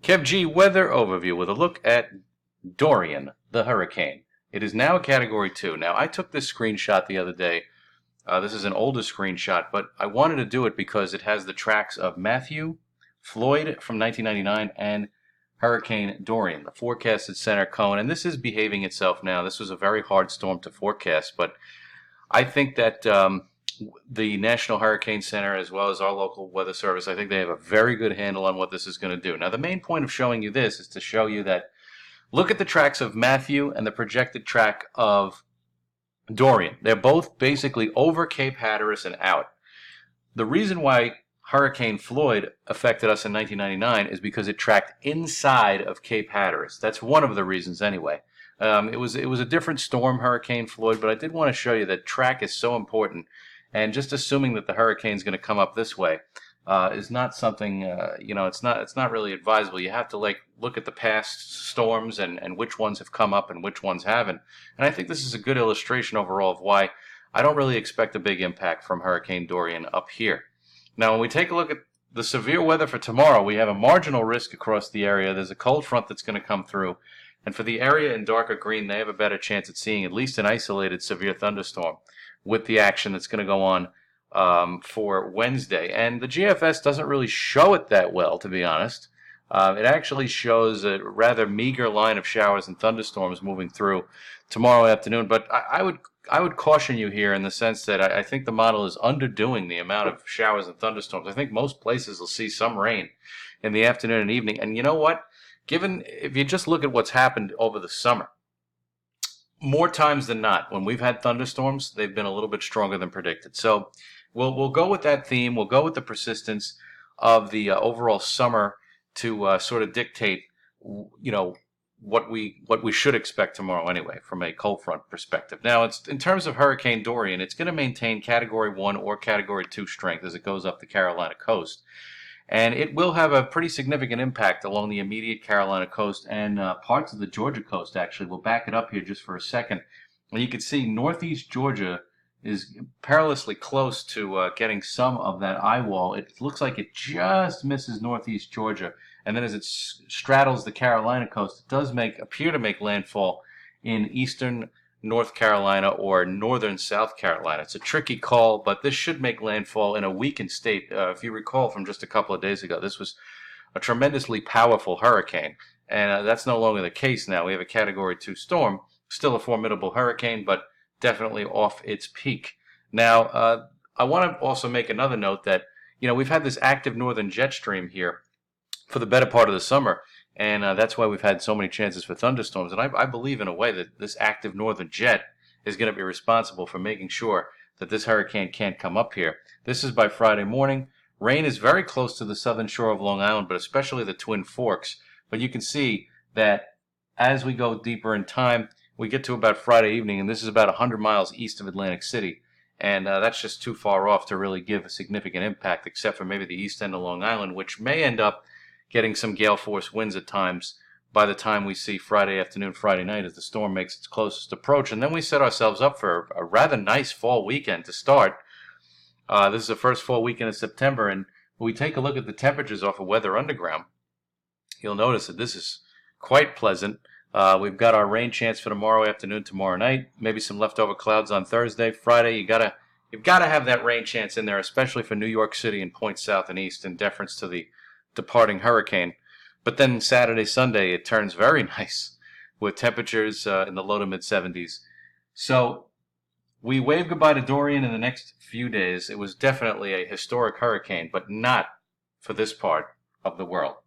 Kev G weather overview with a look at Dorian, the hurricane. It is now a Category 2. Now, I took this screenshot the other day. This is an older screenshot, but I wanted to do it because it has the tracks of Matthew, Floyd from 1999, and Hurricane Dorian, the forecasted center cone. And this is behaving itself now. This was a very hard storm to forecast, but I think that the National Hurricane Center, as well as our local weather service, I think they have a very good handle on what this is going to do. Now, the main point of showing you this is to show you that look at the tracks of Matthew and the projected track of Dorian. They're both basically over Cape Hatteras and out. The reason why Hurricane Floyd affected us in 1999 is because it tracked inside of Cape Hatteras. That's one of the reasons anyway. It was a different storm, Hurricane Floyd, but I did want to show you that track is so important. And just assuming that the hurricane is going to come up this way is not something, it's not really advisable. You have to look at the past storms and which ones have come up and which ones haven't. And I think this is a good illustration overall of why I don't really expect a big impact from Hurricane Dorian up here. Now, when we take a look at the severe weather for tomorrow, we have a marginal risk across the area. There's a cold front that's going to come through. And for the area in darker green, they have a better chance at seeing at least an isolated severe thunderstorm with the action that's going to go on for Wednesday. And the GFS doesn't really show it that well, to be honest. It actually shows a rather meager line of showers and thunderstorms moving through tomorrow afternoon. But I would caution you here in the sense that I think the model is underdoing the amount of showers and thunderstorms. I think most places will see some rain in the afternoon and evening. And you know what? If you just look at what's happened over the summer, more times than not, when we've had thunderstorms, they've been a little bit stronger than predicted. So we'll go with that theme. We'll go with the persistence of the overall summer to sort of dictate, what we should expect tomorrow anyway, from a cold front perspective. Now, it's in terms of Hurricane Dorian, it's going to maintain Category 1 or Category 2 strength as it goes up the Carolina coast. And it will have a pretty significant impact along the immediate Carolina coast and parts of the Georgia coast, actually. We'll back it up here just for a second. And you can see northeast Georgia is perilously close to getting some of that eye wall. It looks like it just misses northeast Georgia. And then as it straddles the Carolina coast, it does appear to make landfall in eastern North Carolina or northern South Carolina. It's a tricky call, but this should make landfall in a weakened state. If you recall from just a couple of days ago, this was a tremendously powerful hurricane, and that's no longer the case now. We have a Category 2 storm, still a formidable hurricane, but definitely off its peak. Now, I want to also make another note that, we've had this active northern jet stream here for the better part of the summer. And that's why we've had so many chances for thunderstorms. And I believe in a way that this active northern jet is going to be responsible for making sure that this hurricane can't come up here. This is by Friday morning. Rain is very close to the southern shore of Long Island, but especially the Twin Forks. But you can see that as we go deeper in time, we get to about Friday evening, and this is about 100 miles east of Atlantic City. And that's just too far off to really give a significant impact, except for maybe the east end of Long Island, which may end up getting some gale force winds at times by the time we see Friday afternoon, Friday night as the storm makes its closest approach. And then we set ourselves up for a rather nice fall weekend to start. This is the first fall weekend of September, and when we take a look at the temperatures off of Weather Underground, you'll notice that this is quite pleasant. We've got our rain chance for tomorrow afternoon, tomorrow night, maybe some leftover clouds on Thursday. Friday, you've got to have that rain chance in there, especially for New York City and points south and east in deference to the departing hurricane. But then Saturday, Sunday, it turns very nice with temperatures in the low to mid 70s. So we wave goodbye to Dorian in the next few days. It was definitely a historic hurricane, but not for this part of the world.